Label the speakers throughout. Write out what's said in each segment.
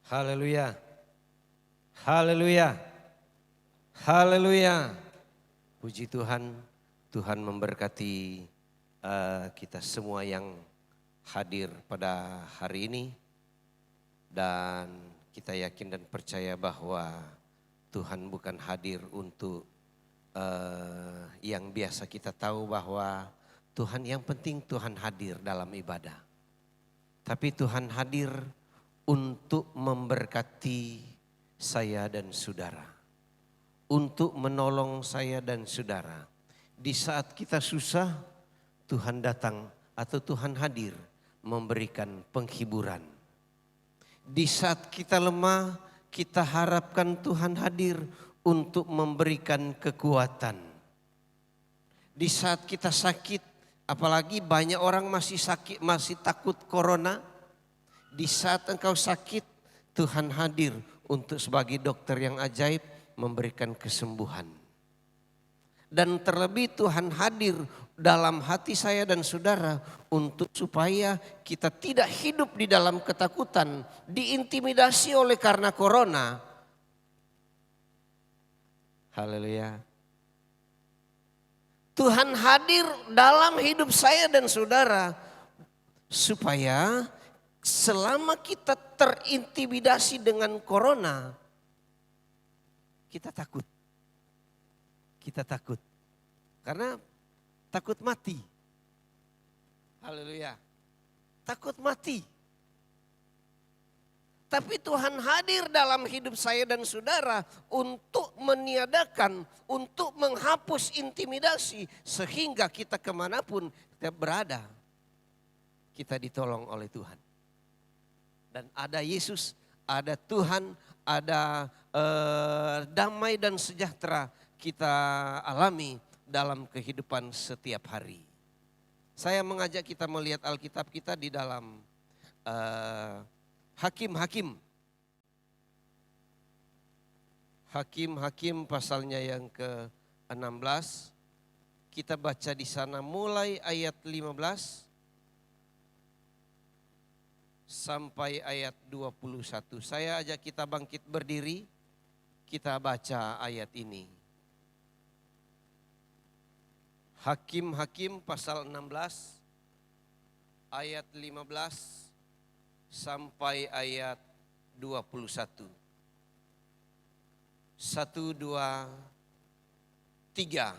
Speaker 1: Haleluya. Haleluya. Haleluya. Puji Tuhan, Tuhan memberkati kita semua yang hadir pada hari ini. Dan kita yakin dan percaya bahwa Tuhan bukan hadir untuk yang biasa kita tahu bahwa Tuhan yang penting Tuhan hadir dalam ibadah. Tapi Tuhan hadir untuk memberkati saya dan saudara. Untuk menolong saya dan saudara. Di saat kita susah, Tuhan datang atau Tuhan hadir memberikan penghiburan. Di saat kita lemah, kita harapkan Tuhan hadir untuk memberikan kekuatan. Di saat kita sakit, apalagi banyak orang masih sakit, masih takut corona. Di saat engkau sakit, Tuhan hadir untuk sebagai dokter yang ajaib memberikan kesembuhan. Dan terlebih Tuhan hadir dalam hati saya dan saudara untuk supaya kita tidak hidup di dalam ketakutan, diintimidasi oleh karena corona. Haleluya. Tuhan hadir dalam hidup saya dan saudara supaya selama kita terintimidasi dengan corona, kita takut. Kita takut. Karena takut mati. Haleluya. Takut mati. Tapi Tuhan hadir dalam hidup saya dan saudara untuk meniadakan, untuk menghapus intimidasi. Sehingga kita kemanapun kita berada, kita ditolong oleh Tuhan. Dan ada Yesus, ada Tuhan, ada damai dan sejahtera kita alami dalam kehidupan setiap hari. Saya mengajak kita melihat Alkitab kita di dalam Hakim-Hakim. Hakim-Hakim pasalnya yang ke-16. Kita baca di sana mulai ayat 15 sampai ayat 21. Saya ajak kita bangkit berdiri, kita baca ayat ini. Hakim-Hakim pasal 16 ayat 15 sampai ayat 21. 1, 2, 3.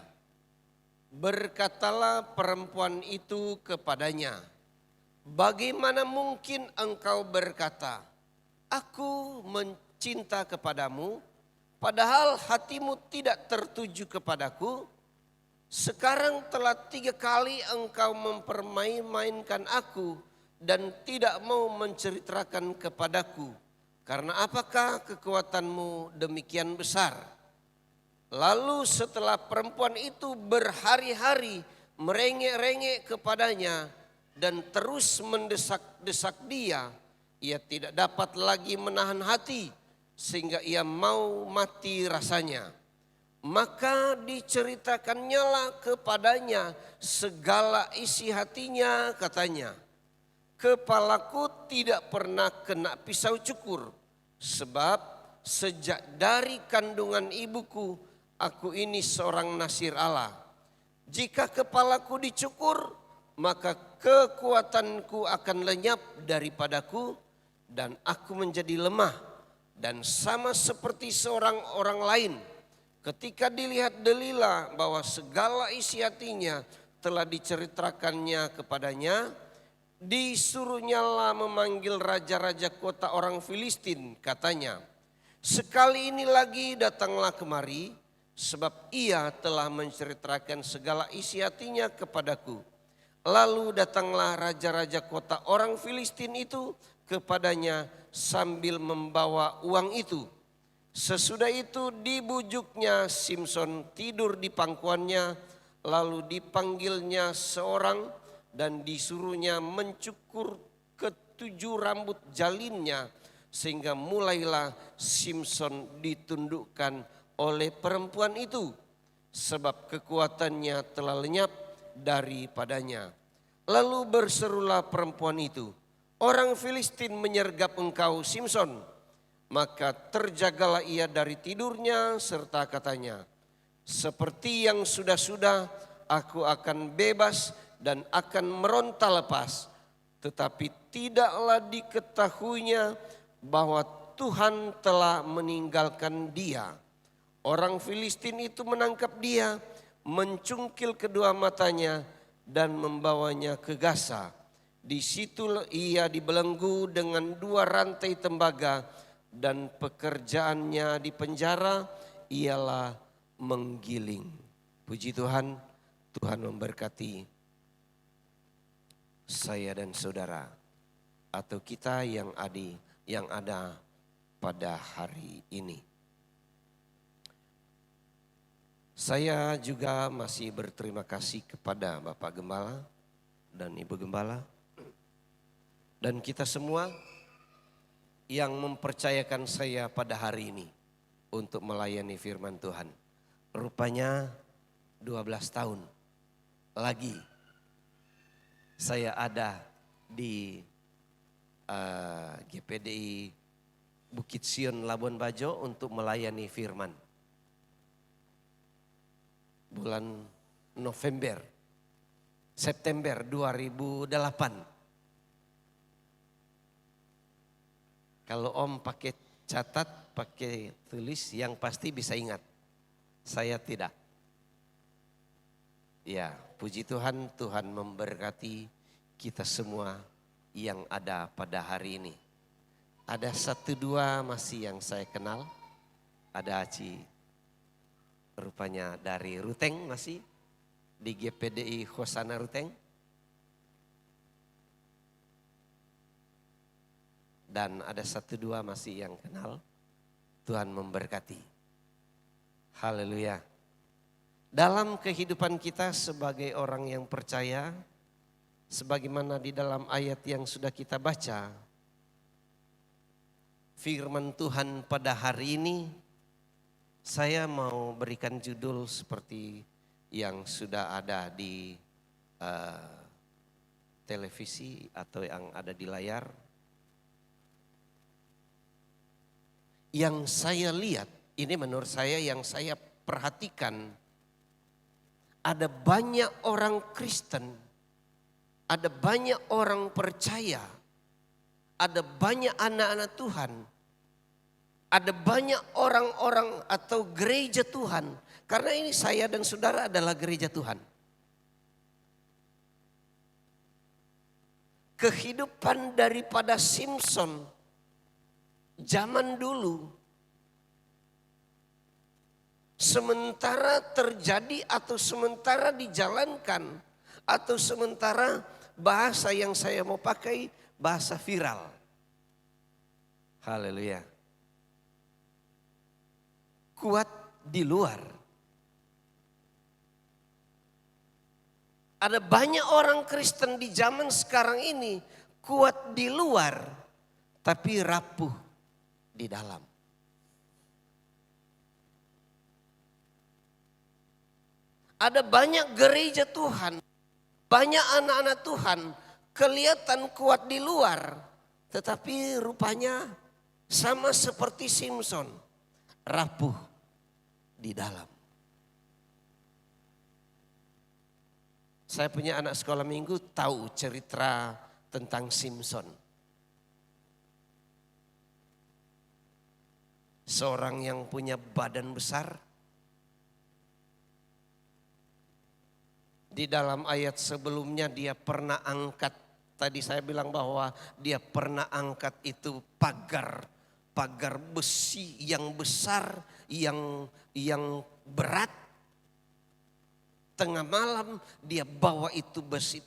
Speaker 1: Berkatalah perempuan itu kepadanya, bagaimana mungkin engkau berkata, aku mencinta kepadamu, padahal hatimu tidak tertuju kepadaku? Sekarang telah 3 kali engkau mempermain-mainkan aku dan tidak mau menceritakan kepadaku. Karena apakah kekuatanmu demikian besar? Lalu setelah perempuan itu berhari-hari merengek-rengek kepadanya dan terus mendesak-desak dia, ia tidak dapat lagi menahan hati sehingga ia mau mati rasanya. Maka diceritakannya lah kepadanya segala isi hatinya, katanya, kepalaku tidak pernah kena pisau cukur, sebab sejak dari kandungan ibuku aku ini seorang nasir Allah. Jika kepalaku dicukur, maka kekuatanku akan lenyap daripadaku dan aku menjadi lemah dan sama seperti seorang orang lain. Ketika dilihat Delila bahwa segala isi hatinya telah diceritakannya kepadanya, disuruhnyalah memanggil raja-raja kota orang Filistin, katanya, sekali ini lagi datanglah kemari, sebab ia telah menceritakan segala isi hatinya kepadaku. Lalu datanglah raja-raja kota orang Filistin itu kepadanya sambil membawa uang itu. Sesudah itu dibujuknya Simson tidur di pangkuannya, lalu dipanggilnya seorang dan disuruhnya mencukur ke7 rambut jalinnya, sehingga mulailah Simson ditundukkan oleh perempuan itu, sebab kekuatannya telah lenyap daripadanya. Lalu berserulah perempuan itu, orang Filistin menyergap engkau Simson. Maka terjagalah ia dari tidurnya serta katanya, seperti yang sudah-sudah aku akan bebas dan akan meronta lepas. Tetapi tidaklah diketahuinya bahwa Tuhan telah meninggalkan dia. Orang Filistin itu menangkap dia, mencungkil kedua matanya dan membawanya ke Gaza. Di situ ia dibelenggu dengan 2 rantai tembaga dan pekerjaannya di penjara ialah menggiling. Puji Tuhan, Tuhan memberkati saya dan saudara atau kita yang ada pada hari ini. Saya juga masih berterima kasih kepada Bapak Gembala dan Ibu Gembala dan kita semua yang mempercayakan saya pada hari ini untuk melayani firman Tuhan. Rupanya 12 tahun lagi saya ada di GPDI Bukit Sion Labuan Bajo untuk melayani firman. Bulan September 2008. Kalau Om pakai catat, pakai tulis, yang pasti bisa ingat. Saya tidak. Ya, puji Tuhan, Tuhan memberkati kita semua yang ada pada hari ini. Ada 1-2 masih yang saya kenal. Ada Aci, rupanya dari Ruteng masih, di GPDI Hosana Ruteng. Dan ada 1-2 masih yang kenal. Tuhan memberkati. Haleluya. Dalam kehidupan kita sebagai orang yang percaya, sebagaimana di dalam ayat yang sudah kita baca, firman Tuhan pada hari ini, saya mau berikan judul seperti yang sudah ada di televisi atau yang ada di layar. Yang saya lihat, ini menurut saya yang saya perhatikan, ada banyak orang Kristen, ada banyak orang percaya, ada banyak anak-anak Tuhan, ada banyak orang-orang atau gereja Tuhan. Karena ini saya dan saudara adalah gereja Tuhan. Kehidupan daripada Simson zaman dulu, sementara terjadi atau sementara dijalankan atau sementara bahasa yang saya mau pakai bahasa viral. Haleluya. Kuat di luar. Ada banyak orang Kristen di zaman sekarang ini kuat di luar tapi rapuh di dalam. Ada banyak gereja Tuhan, banyak anak-anak Tuhan kelihatan kuat di luar, tetapi rupanya sama seperti Simson, rapuh di dalam. Saya punya anak sekolah minggu tahu cerita tentang Simson. Seorang yang punya badan besar. Di dalam ayat sebelumnya dia pernah angkat. Tadi saya bilang bahwa dia pernah angkat itu pagar besi yang besar, yang berat. Tengah malam dia bawa itu besi,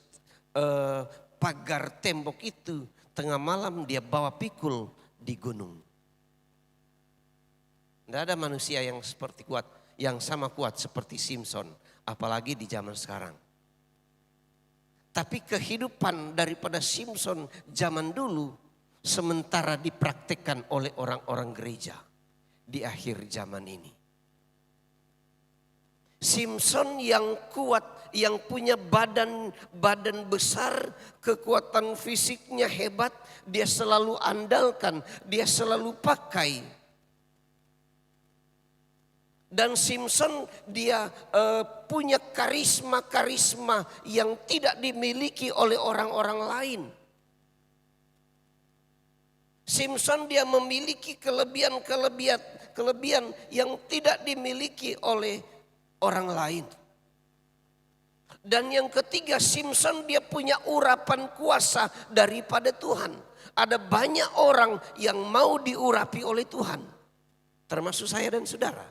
Speaker 1: pagar tembok itu. Tengah malam dia bawa pikul di gunung. Tidak ada manusia yang seperti kuat, yang sama kuat seperti Simson, apalagi di zaman sekarang. Tapi kehidupan daripada Simson zaman dulu sementara dipraktikkan oleh orang-orang gereja di akhir zaman ini. Simson yang kuat, yang punya badan besar, kekuatan fisiknya hebat, dia selalu andalkan, dia selalu pakai. Dan Simpson dia punya karisma-karisma yang tidak dimiliki oleh orang-orang lain. Simpson dia memiliki kelebihan yang tidak dimiliki oleh orang lain. Dan yang ketiga, Simpson dia punya urapan kuasa daripada Tuhan. Ada banyak orang yang mau diurapi oleh Tuhan, termasuk saya dan saudara.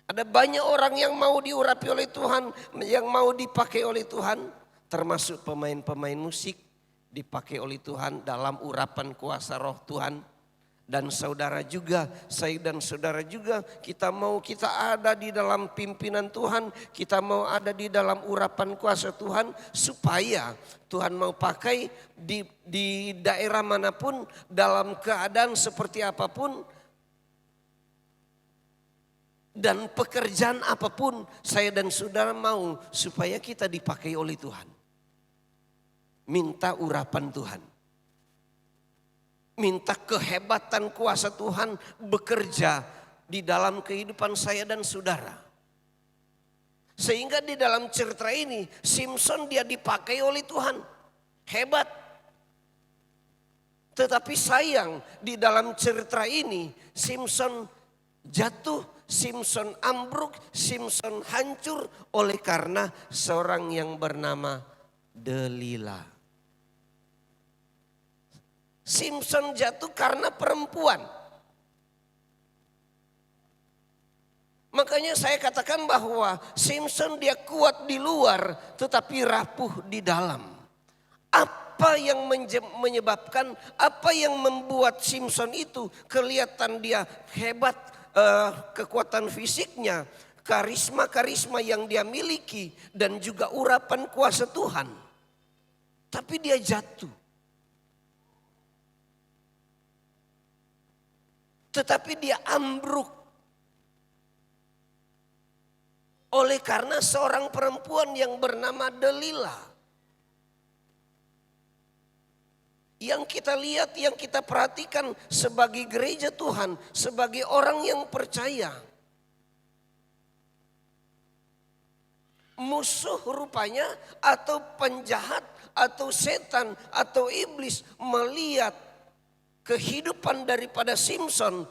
Speaker 1: Ada banyak orang yang mau diurapi oleh Tuhan, yang mau dipakai oleh Tuhan, termasuk pemain-pemain musik dipakai oleh Tuhan dalam urapan kuasa roh Tuhan. Dan saudara juga, saya dan saudara juga, kita ada di dalam pimpinan Tuhan, kita mau ada di dalam urapan kuasa Tuhan, supaya Tuhan mau pakai di daerah manapun, dalam keadaan seperti apapun, dan pekerjaan apapun, saya dan saudara mau supaya kita dipakai oleh Tuhan. Minta urapan Tuhan. Minta kehebatan kuasa Tuhan bekerja di dalam kehidupan saya dan saudara. Sehingga di dalam cerita ini Simpson dia dipakai oleh Tuhan. Hebat. Tetapi sayang di dalam cerita ini Simpson jatuh, Simpson ambruk, Simpson hancur oleh karena seorang yang bernama Delila. Simpson jatuh karena perempuan. Makanya saya katakan bahwa Simpson dia kuat di luar tetapi rapuh di dalam. Apa yang menyebabkan, apa yang membuat Simpson itu kelihatan dia hebat, kekuatan fisiknya, karisma-karisma yang dia miliki dan juga urapan kuasa Tuhan. Tapi dia jatuh. Tetapi dia ambruk oleh karena seorang perempuan yang bernama Delila. Yang kita lihat, yang kita perhatikan sebagai gereja Tuhan, sebagai orang yang percaya. Musuh rupanya atau penjahat atau setan atau iblis melihat kehidupan daripada Simpson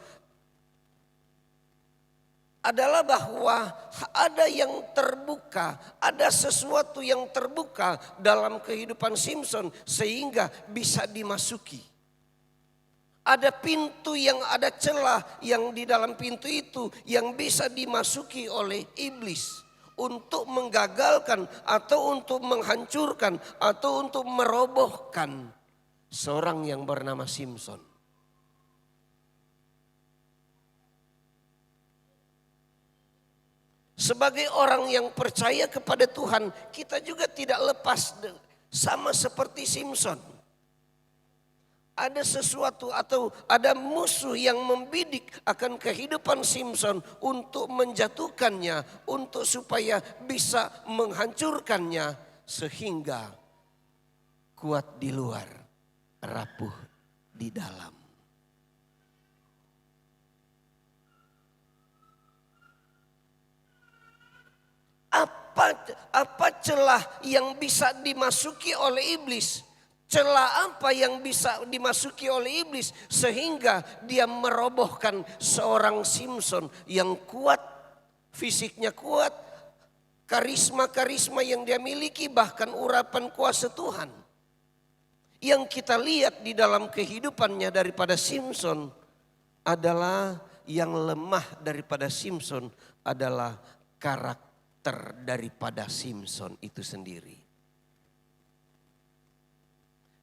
Speaker 1: adalah bahwa ada yang terbuka, ada sesuatu yang terbuka dalam kehidupan Simpson sehingga bisa dimasuki. Ada pintu yang ada celah yang di dalam pintu itu yang bisa dimasuki oleh iblis untuk menggagalkan atau untuk menghancurkan atau untuk merobohkan seorang yang bernama Simpson. Sebagai orang yang percaya kepada Tuhan, kita juga tidak lepas sama seperti Simpson. Ada sesuatu atau ada musuh yang membidik akan kehidupan Simpson untuk menjatuhkannya, untuk supaya bisa menghancurkannya sehingga kuat di luar, rapuh di dalam. Apa celah yang bisa dimasuki oleh iblis? Celah apa yang bisa dimasuki oleh iblis sehingga dia merobohkan seorang Simpson yang kuat, fisiknya kuat, karisma-karisma yang dia miliki, bahkan urapan kuasa Tuhan. Yang kita lihat di dalam kehidupannya daripada Simpson adalah yang lemah daripada Simpson adalah karakter daripada Simpson itu sendiri.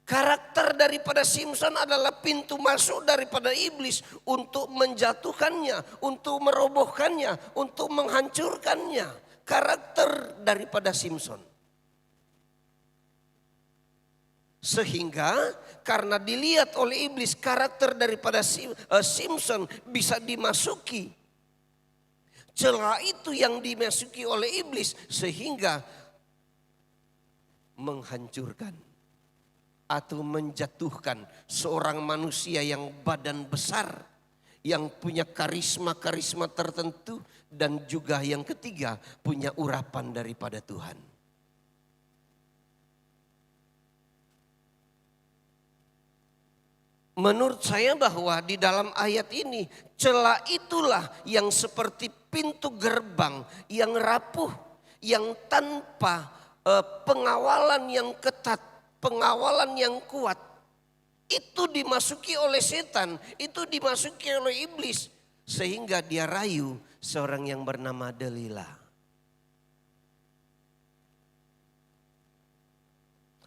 Speaker 1: Karakter daripada Simpson adalah pintu masuk daripada iblis untuk menjatuhkannya, untuk merobohkannya, untuk menghancurkannya. Karakter daripada Simpson. Sehingga karena dilihat oleh iblis karakter daripada Simpson bisa dimasuki. Celah itu yang dimasuki oleh iblis sehingga menghancurkan atau menjatuhkan seorang manusia yang badan besar, yang punya karisma-karisma tertentu, dan juga yang ketiga punya urapan daripada Tuhan. Menurut saya bahwa di dalam ayat ini celah itulah yang seperti pintu gerbang yang rapuh, yang tanpa pengawalan yang ketat, pengawalan yang kuat. Itu dimasuki oleh setan, itu dimasuki oleh iblis. Sehingga dia rayu seorang yang bernama Delilah.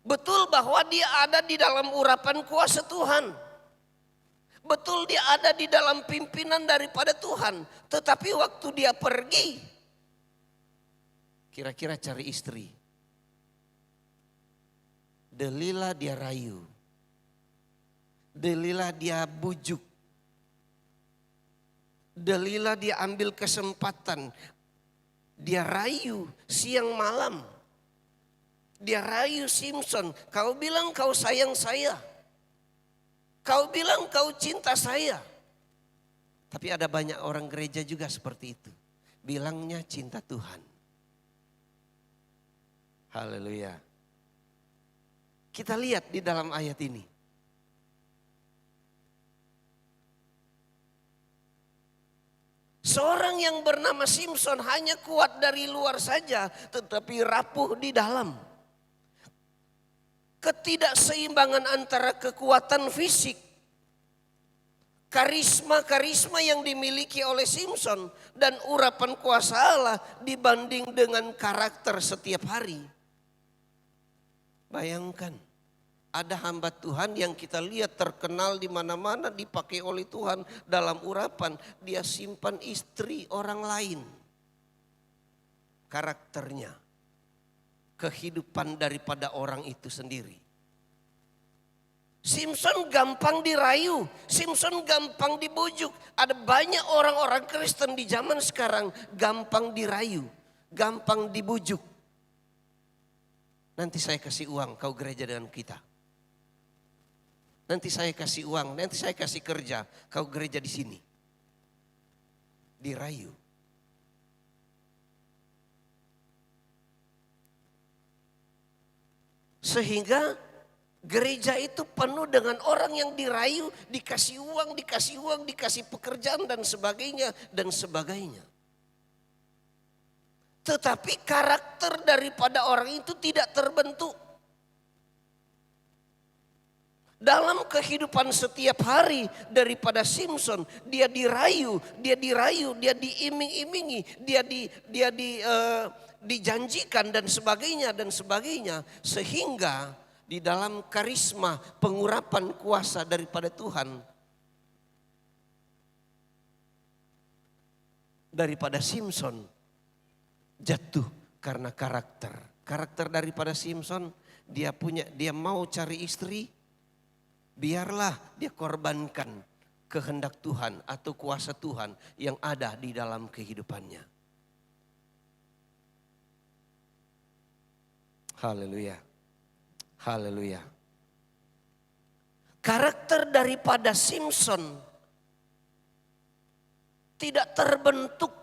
Speaker 1: Betul bahwa dia ada di dalam urapan kuasa Tuhan. Betul dia ada di dalam pimpinan daripada Tuhan. Tetapi waktu dia pergi, kira-kira cari istri, Delilah dia rayu. Delilah dia bujuk. Delilah dia ambil kesempatan. Dia rayu siang malam. Dia rayu Samson. Kau bilang kau sayang saya. Kau bilang kau cinta saya. Tapi ada banyak orang gereja juga seperti itu. Bilangnya cinta Tuhan. Haleluya. Kita lihat di dalam ayat ini. Seorang yang bernama Samson hanya kuat dari luar saja, tetapi rapuh di dalam. Ketidakseimbangan antara kekuatan fisik, karisma-karisma yang dimiliki oleh Samson, dan urapan kuasa Allah dibanding dengan karakter setiap hari. Bayangkan, ada hamba Tuhan yang kita lihat terkenal di mana-mana, dipakai oleh Tuhan dalam urapan. Dia simpan istri orang lain. Karakternya, kehidupan daripada orang itu sendiri. Samson gampang dirayu, Samson gampang dibujuk. Ada banyak orang-orang Kristen di zaman sekarang gampang dirayu, gampang dibujuk. Nanti saya kasih uang, kau gereja dengan kita. Nanti saya kasih uang, nanti saya kasih kerja, kau gereja di sini. Dirayu. Sehingga gereja itu penuh dengan orang yang dirayu, dikasih uang, dikasih pekerjaan dan sebagainya dan sebagainya. Tetapi karakter daripada orang itu tidak terbentuk. Dalam kehidupan setiap hari daripada Samson, dia dirayu, dia diiming-imingi, dijanjikan dan sebagainya. Sehingga di dalam karisma pengurapan kuasa daripada Tuhan, daripada Samson jatuh karena karakter. Karakter daripada Samson, dia mau cari istri, biarlah dia korbankan kehendak Tuhan atau kuasa Tuhan yang ada di dalam kehidupannya. Haleluya. Haleluya. Karakter daripada Samson tidak terbentuk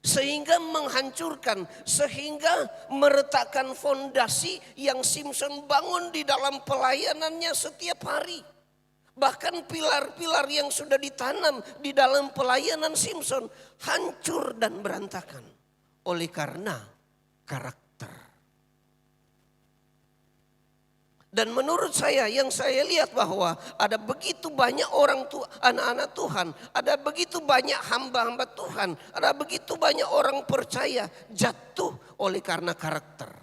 Speaker 1: sehingga menghancurkan, sehingga meretakkan fondasi yang Samson bangun di dalam pelayanannya setiap hari. Bahkan pilar-pilar yang sudah ditanam di dalam pelayanan Samson hancur dan berantakan oleh karena karakter. Dan menurut saya, yang saya lihat bahwa ada begitu banyak orang tua, anak-anak Tuhan, ada begitu banyak hamba-hamba Tuhan, ada begitu banyak orang percaya jatuh oleh karena karakter.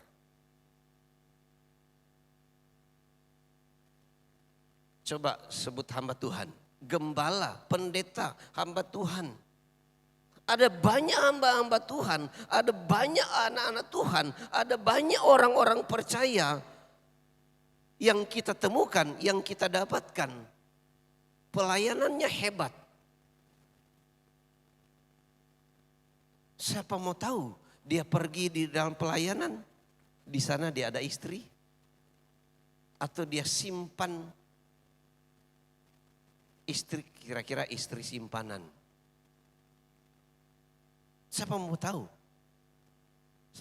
Speaker 1: Coba sebut hamba Tuhan, gembala, pendeta, hamba Tuhan. Ada banyak hamba-hamba Tuhan, ada banyak anak-anak Tuhan, ada banyak orang-orang percaya yang kita temukan, yang kita dapatkan, pelayanannya hebat. Siapa mau tahu Dia pergi di dalam pelayanan, di sana dia ada istri. Atau dia simpan istri, kira-kira istri simpanan. Siapa mau tahu?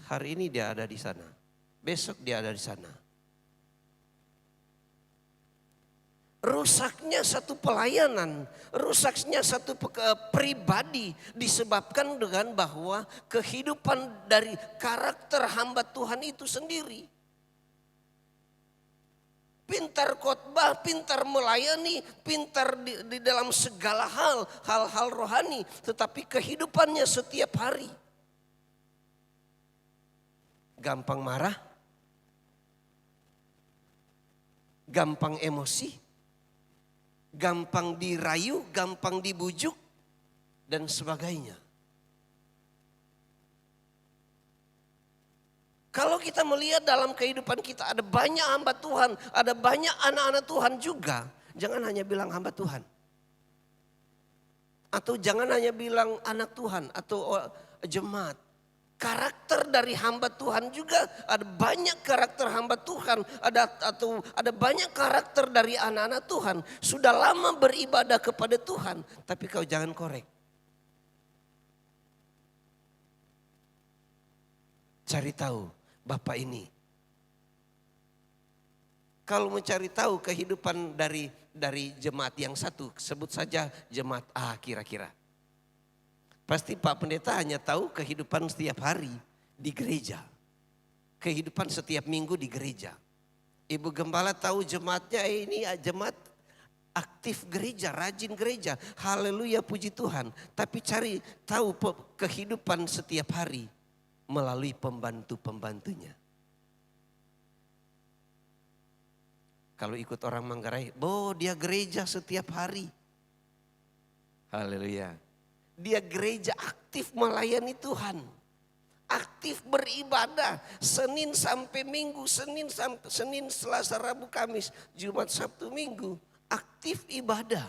Speaker 1: Hari ini dia ada di sana, besok dia ada di sana. Rusaknya satu pelayanan, rusaknya satu pribadi disebabkan dengan bahwa kehidupan dari karakter hamba Tuhan itu sendiri. Pintar khotbah, pintar melayani, pintar di dalam segala hal-hal rohani. Tetapi kehidupannya setiap hari. Gampang marah, gampang emosi, gampang dirayu, gampang dibujuk, dan sebagainya. Kalau kita melihat dalam kehidupan kita ada banyak hamba Tuhan, ada banyak anak-anak Tuhan juga. Jangan hanya bilang hamba Tuhan. Atau jangan hanya bilang anak Tuhan atau jemaat. Karakter dari hamba Tuhan juga ada banyak karakter hamba Tuhan. Ada banyak karakter dari anak-anak Tuhan. Sudah lama beribadah kepada Tuhan. Tapi kau jangan korek. Cari tahu. Bapak ini. Kalau mencari tahu kehidupan dari jemaat yang satu, sebut saja jemaat A kira-kira. Pasti Pak Pendeta hanya tahu kehidupan setiap hari di gereja. Kehidupan setiap minggu di gereja. Ibu Gembala tahu jemaatnya ini jemaat aktif gereja, rajin gereja. Haleluya, puji Tuhan. Tapi cari tahu kehidupan setiap hari melalui pembantu-pembantunya. Kalau ikut orang Manggarai, dia gereja setiap hari. Haleluya. Dia gereja aktif melayani Tuhan. Aktif beribadah. Senin sampai Minggu, Senin, Selasa, Rabu, Kamis, Jumat, Sabtu, Minggu. Aktif ibadah.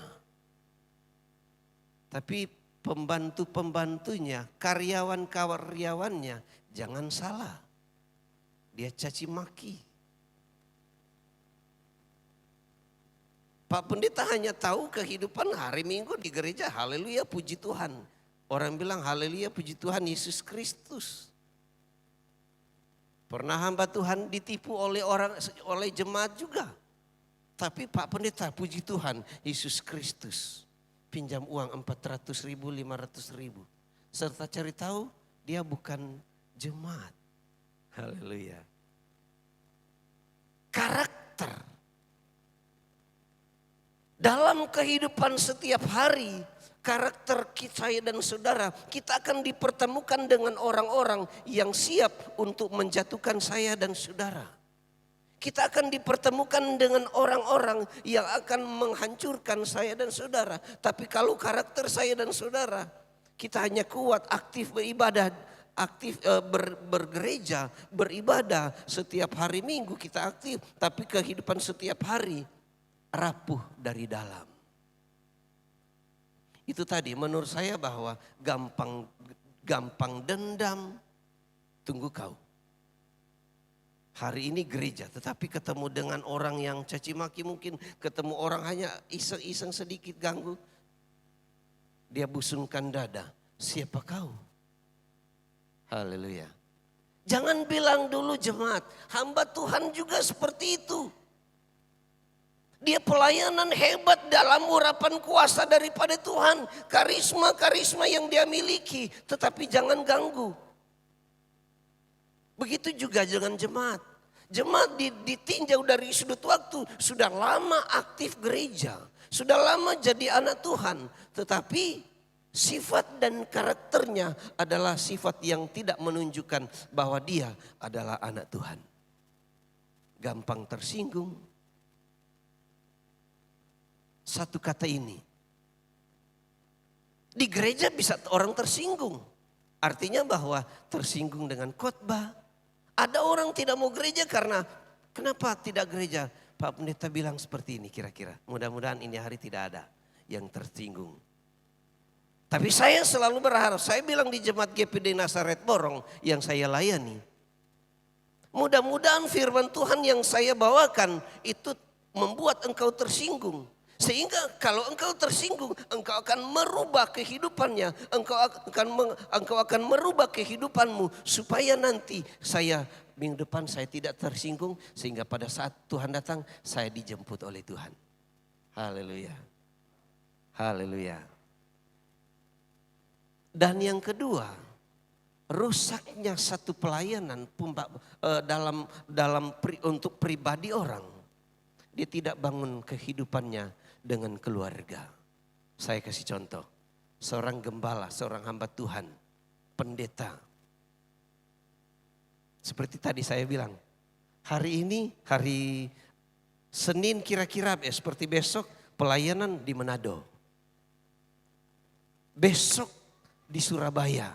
Speaker 1: Tapi pembantu-pembantunya, karyawan-karyawannya, jangan salah. Dia caci maki. Pak Pendeta hanya tahu kehidupan hari Minggu di gereja. Haleluya, puji Tuhan. Orang bilang haleluya, puji Tuhan Yesus Kristus. Pernah hamba Tuhan ditipu oleh jemaat juga. Tapi Pak Pendeta, puji Tuhan Yesus Kristus. Pinjam uang 400.000, 500.000. Serta cari tahu dia bukan jemaat. Haleluya. Karakter. Dalam kehidupan setiap hari, karakter saya dan saudara, kita akan dipertemukan dengan orang-orang yang siap untuk menjatuhkan saya dan saudara. Kita akan dipertemukan dengan orang-orang yang akan menghancurkan saya dan saudara. Tapi kalau karakter saya dan saudara, kita hanya kuat, aktif beribadah, aktif bergereja, beribadah. Setiap hari Minggu kita aktif, tapi kehidupan setiap hari rapuh dari dalam. Itu tadi menurut saya bahwa gampang dendam, tunggu kau. Hari ini gereja, tetapi ketemu dengan orang yang caci maki, mungkin ketemu orang hanya iseng-iseng sedikit ganggu. Dia busunkan dada, siapa kau? Haleluya. Jangan bilang dulu jemaat, hamba Tuhan juga seperti itu. Dia pelayanan hebat dalam urapan kuasa daripada Tuhan. Karisma-karisma yang dia miliki, tetapi jangan ganggu. Begitu juga dengan jemaat. Jemaat ditinjau dari sudut waktu, sudah lama aktif gereja, sudah lama jadi anak Tuhan. Tetapi sifat dan karakternya adalah sifat yang tidak menunjukkan bahwa dia adalah anak Tuhan. Gampang tersinggung. Satu kata ini. Di gereja bisa orang tersinggung. Artinya bahwa tersinggung dengan khotbah. Ada orang tidak mau gereja karena kenapa tidak gereja? Pak Pendeta bilang seperti ini kira-kira. Mudah-mudahan ini hari tidak ada yang tersinggung. Tapi saya selalu berharap, saya bilang di Jemaat GPD Nazaret Borong yang saya layani. Mudah-mudahan firman Tuhan yang saya bawakan itu membuat engkau tersinggung. Sehingga kalau engkau tersinggung, engkau akan merubah kehidupannya. Engkau akan merubah kehidupanmu. Supaya nanti minggu depan saya tidak tersinggung. Sehingga pada saat Tuhan datang, saya dijemput oleh Tuhan. Haleluya. Haleluya. Dan yang kedua, rusaknya satu pelayanan untuk pribadi orang. Dia tidak bangun kehidupannya dengan keluarga. Saya kasih contoh. Seorang gembala, seorang hamba Tuhan, pendeta. Seperti tadi saya bilang, hari ini, hari Senin kira-kira seperti besok, pelayanan di Manado. Besok di Surabaya.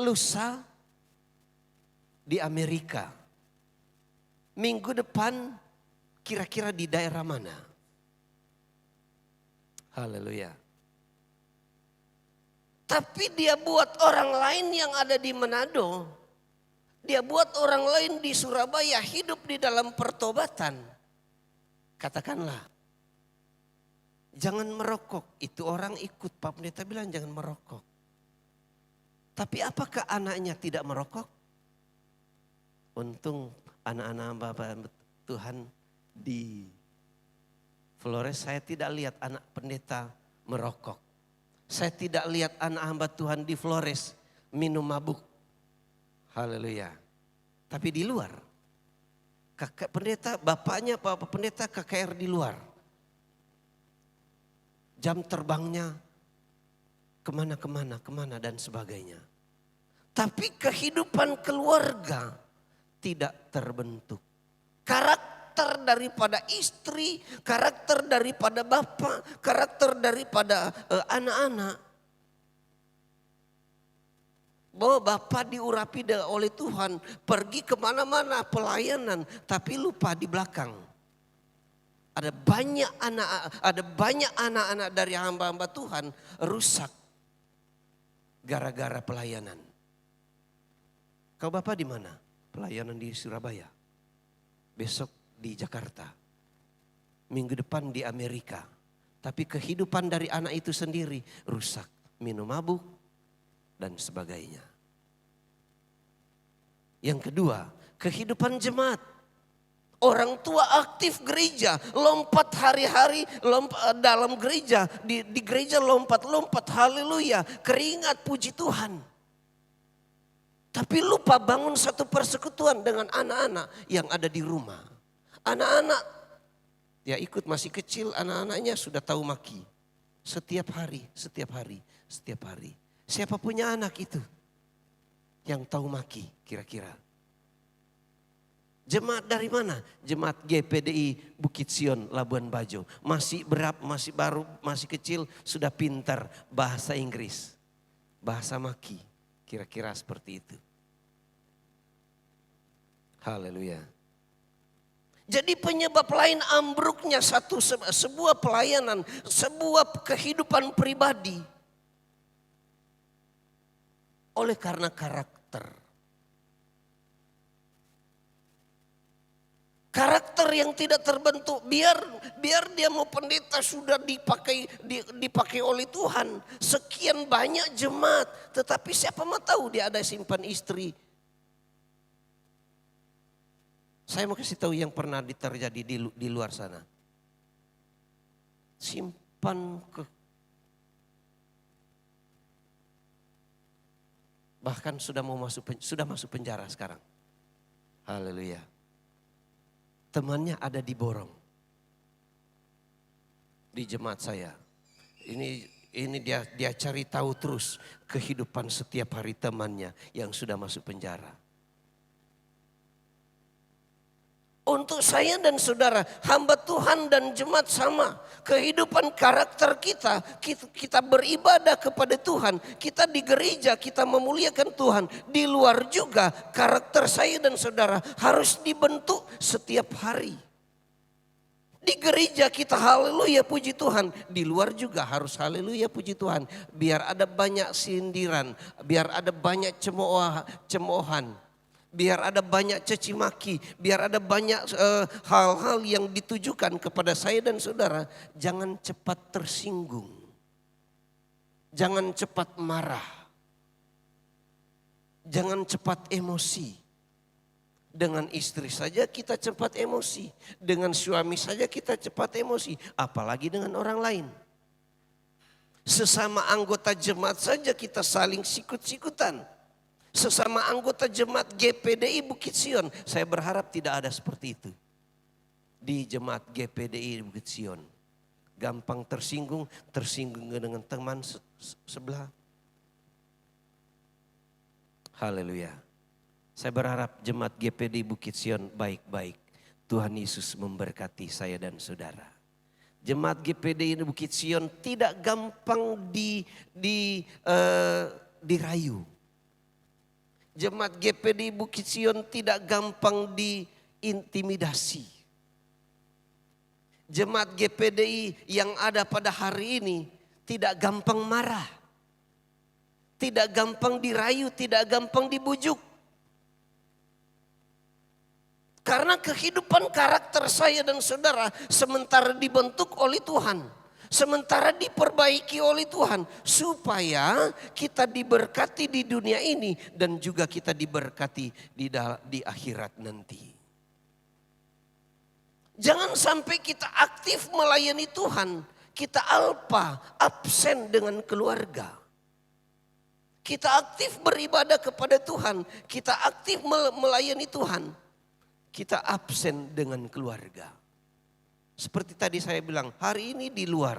Speaker 1: Lusa di Amerika. Minggu depan kira-kira di daerah mana? Haleluya. Tapi dia buat orang lain yang ada di Manado. Dia buat orang lain di Surabaya hidup di dalam pertobatan. Katakanlah, jangan merokok. Itu orang ikut, Pak Pendeta bilang jangan merokok. Tapi apakah anaknya tidak merokok? Untung anak-anak Bapak Tuhan di Flores, saya tidak lihat anak pendeta merokok. Saya tidak lihat anak hamba Tuhan di Flores minum mabuk. Haleluya. Tapi di luar, kakak pendeta, bapaknya Bapak Pendeta KKR di luar. Jam terbangnya kemana dan sebagainya. Tapi kehidupan keluarga tidak terbentuk. Karakter daripada istri, karakter daripada bapak, karakter daripada anak-anak. Bahwa bapak diurapi oleh Tuhan, pergi kemana-mana pelayanan, tapi lupa di belakang. Ada banyak anak-anak dari hamba-hamba Tuhan rusak gara-gara pelayanan. Kau bapak di mana? Pelayanan di Surabaya. Besok di Jakarta. Minggu depan di Amerika. Tapi kehidupan dari anak itu sendiri rusak. Minum mabuk dan sebagainya. Yang kedua, kehidupan jemaat. Orang tua aktif gereja, lompat hari-hari dalam gereja, di gereja lompat-lompat, haleluya, keringat puji Tuhan. Tapi lupa bangun satu persekutuan dengan anak-anak yang ada di rumah. Anak-anak, ya ikut masih kecil, anak-anaknya sudah tahu maki. Setiap hari. Siapa punya anak itu yang tahu maki kira-kira? Jemaat dari mana? Jemaat GPDI Bukit Sion Labuan Bajo. Masih baru, masih kecil sudah pintar bahasa Inggris. Bahasa maki. Kira-kira seperti itu. Haleluya. Jadi penyebab lain ambruknya sebuah pelayanan, sebuah kehidupan pribadi. Oleh karena karakter. Karakter yang tidak terbentuk, biar dia mau pendeta sudah dipakai oleh Tuhan. Sekian banyak jemaat, tetapi siapa mau tahu dia ada simpan istri. Saya mau kasih tahu yang pernah terjadi di luar sana. Bahkan sudah masuk penjara sekarang. Haleluya. Temannya ada di Borong. Di jemaat saya. Ini dia cari tahu terus kehidupan setiap hari temannya yang sudah masuk penjara. Untuk saya dan saudara, hamba Tuhan dan jemaat sama. Kehidupan karakter kita beribadah kepada Tuhan. Kita di gereja, kita memuliakan Tuhan. Di luar juga karakter saya dan saudara harus dibentuk setiap hari. Di gereja kita haleluya puji Tuhan. Di luar juga harus haleluya puji Tuhan. Biar ada banyak sindiran. Biar ada banyak cemoohan. Biar ada banyak caci maki. Biar ada banyak hal-hal yang ditujukan kepada saya dan saudara. Jangan cepat tersinggung. Jangan cepat marah. Jangan cepat emosi. Dengan istri saja kita cepat emosi. Dengan suami saja kita cepat emosi. Apalagi dengan orang lain. Sesama anggota jemaat saja kita saling sikut-sikutan. Sesama anggota jemaat GPDI Bukit Sion. Saya berharap tidak ada seperti itu. Di jemaat GPDI Bukit Sion. Gampang tersinggung dengan teman sebelah. Haleluya. Saya berharap jemaat GPD Bukit Sion baik-baik. Tuhan Yesus memberkati saya dan saudara. Jemaat GPD Bukit Sion tidak gampang dirayu. Jemaat GPD Bukit Sion tidak gampang diintimidasi. Jemaat GPDI yang ada pada hari ini tidak gampang marah. Tidak gampang dirayu, tidak gampang dibujuk. Karena kehidupan karakter saya dan saudara sementara dibentuk oleh Tuhan. Sementara diperbaiki oleh Tuhan. Supaya kita diberkati di dunia ini dan juga kita diberkati di akhirat nanti. Jangan sampai kita aktif melayani Tuhan. Kita absen dengan keluarga. Kita aktif beribadah kepada Tuhan. Kita aktif melayani Tuhan. Kita absen dengan keluarga. Seperti tadi saya bilang, hari ini di luar.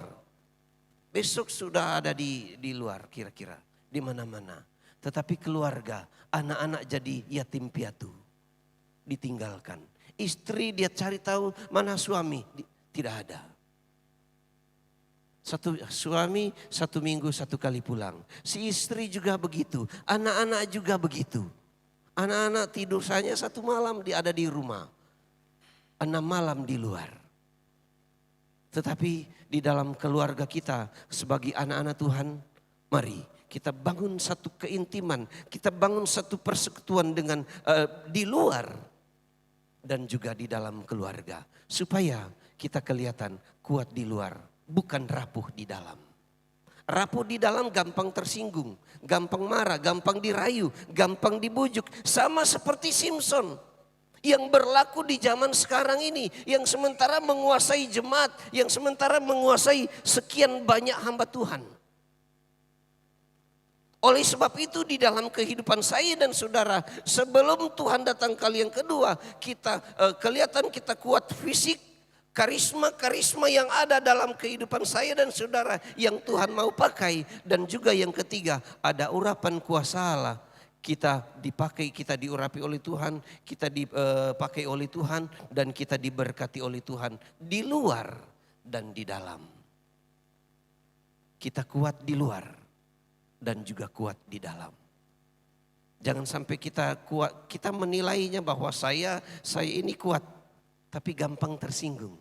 Speaker 1: Besok sudah ada di luar kira-kira. Di mana-mana. Tetapi keluarga, anak-anak jadi yatim piatu. Ditinggalkan. Istri dia cari tahu mana suami. Tidak ada. Suami 1 minggu 1 kali pulang. Si istri juga begitu. Anak-anak juga begitu. Anak-anak tidur saja 1 malam ada di rumah. 6 malam di luar. Tetapi di dalam keluarga kita sebagai anak-anak Tuhan, mari kita bangun satu keintiman. Kita bangun satu persekutuan dengan di luar dan juga di dalam keluarga. Supaya kita kelihatan kuat di luar, bukan rapuh di dalam. Rapuh di dalam gampang tersinggung, gampang marah, gampang dirayu, gampang dibujuk. Sama seperti Simpson yang berlaku di zaman sekarang ini. Yang sementara menguasai jemaat, yang sementara menguasai sekian banyak hamba Tuhan. Oleh sebab itu di dalam kehidupan saya dan saudara, sebelum Tuhan datang kali yang kedua, kita kelihatan kita kuat fisik. Karisma-karisma yang ada dalam kehidupan saya dan saudara yang Tuhan mau pakai. Dan juga yang ketiga, ada urapan kuasa Allah. Kita dipakai, kita diurapi oleh Tuhan, kita dipakai oleh Tuhan dan kita diberkati oleh Tuhan di luar dan di dalam. Kita kuat di luar dan juga kuat di dalam. Jangan sampai kita menilainya bahwa saya ini kuat, tapi gampang tersinggung.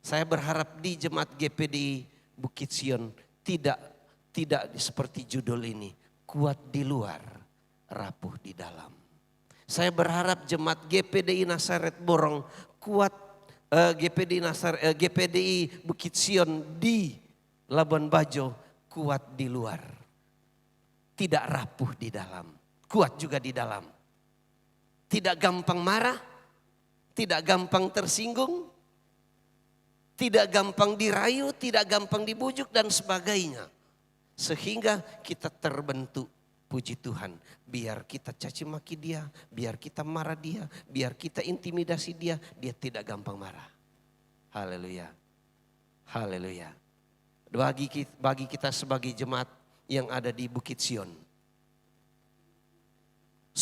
Speaker 1: Saya berharap di jemaat GPDI Bukit Sion tidak seperti judul ini. Kuat di luar, rapuh di dalam. Saya berharap jemaat GPDI Nazaret Borong kuat, GPDI Bukit Sion di Labuan Bajo kuat di luar. Tidak rapuh di dalam, kuat juga di dalam. Tidak gampang marah, tidak gampang tersinggung, tidak gampang dirayu, tidak gampang dibujuk dan sebagainya. Sehingga kita terbentuk, puji Tuhan. Biar kita caci maki dia, biar kita marah dia, biar kita intimidasi dia, dia tidak gampang marah. Haleluya. Haleluya. Bagi kita sebagai jemaat yang ada di Bukit Sion.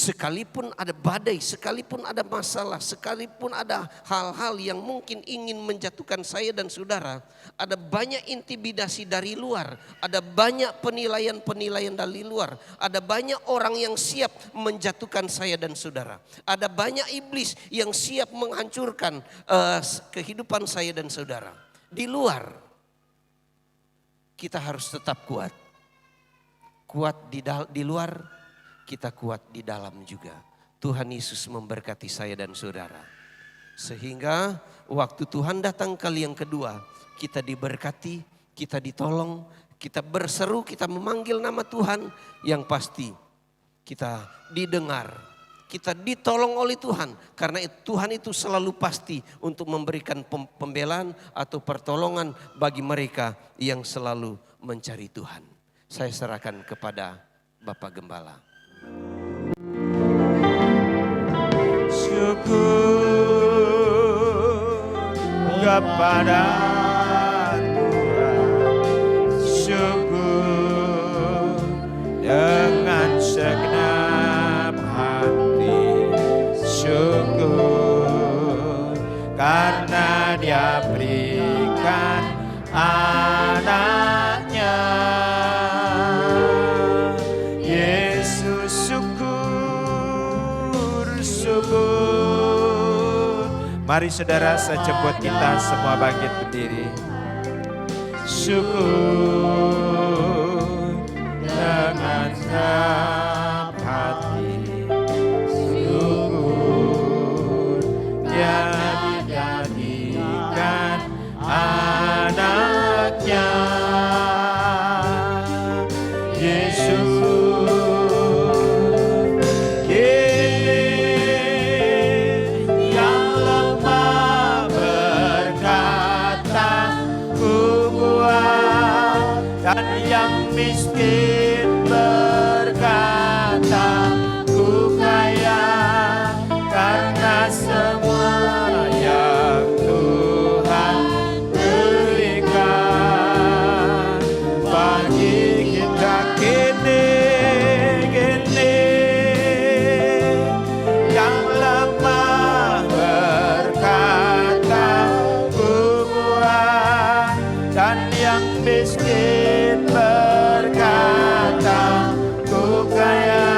Speaker 1: Sekalipun ada badai, sekalipun ada masalah, sekalipun ada hal-hal yang mungkin ingin menjatuhkan saya dan saudara, ada banyak intimidasi dari luar, ada banyak penilaian-penilaian dari luar, ada banyak orang yang siap menjatuhkan saya dan saudara, ada banyak iblis yang siap menghancurkan kehidupan saya dan saudara. Di luar, kita harus tetap kuat. Kuat di luar, kita kuat di dalam juga. Tuhan Yesus memberkati saya dan saudara. Sehingga waktu Tuhan datang kali yang kedua, kita diberkati, kita ditolong, kita berseru, kita memanggil nama Tuhan. Yang pasti kita didengar, kita ditolong oleh Tuhan. Karena Tuhan itu selalu pasti untuk memberikan pembelaan atau pertolongan bagi mereka yang selalu mencari Tuhan. Saya serahkan kepada Bapak Gembala.
Speaker 2: Syukur kepada Tuhan, syukur dengan segenap hati, syukur karena Dia berikan anaknya. Mari saudara, sejemput kita semua bangkit berdiri. Syukur dengan segenap hati, syukur Dia dijadikan anaknya. Yesus miskin berkata, ku kaya karena semua yang Tuhan berikan bagi kita kini yang lemah berkata, ku kuat, dan yang miskin berkata, ku kaya